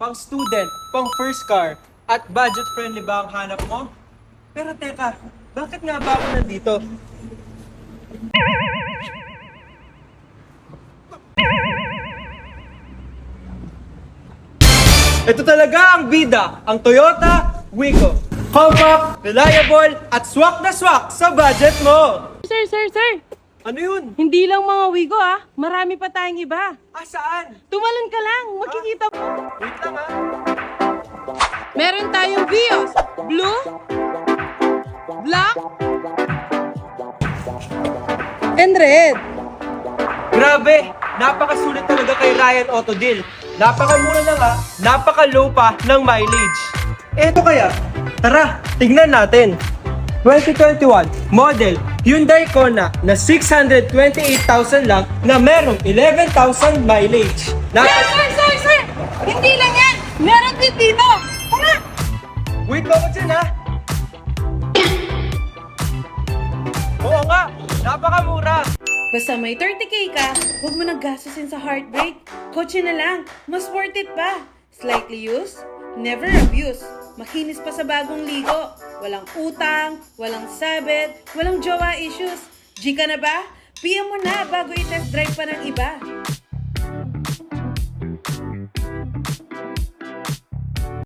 pang student, pang first car, at budget-friendly ba ang hanap mo? Pero teka, bakit nga ba ako nandito? Ito talaga ang bida, ang Toyota Wigo. Compact, reliable, at swak na swak sa budget mo! Sir! Ano yun? Hindi lang mga Wigo marami pa tayong iba. Ah, saan? Tumalon ka lang, makikita mo. Wait lang ah. Meron tayong Vios, blue, black, and red. Grabe! Napakasulit talaga kay Ryan Auto Deal. Napakamura na nga, napaka-low pa ng mileage. Eto kaya, tara, tignan natin. 2021 model Hyundai Kona na 628,000 lang na merong 11,000 mileage. Sir! Hindi lang yan! Meron din dito! Tara! Wait mo ako dyan ha! Oo nga, napakamura! Basta may 30k ka, huwag mo naggastusin sa heartbreak. Kotse na lang, mas worth it pa. Slightly used, never abused. Makinis pa sa bagong ligo. Walang utang, walang sabit, walang jowa issues. G ka na ba? PM mo na bago i-test drive pa ng iba.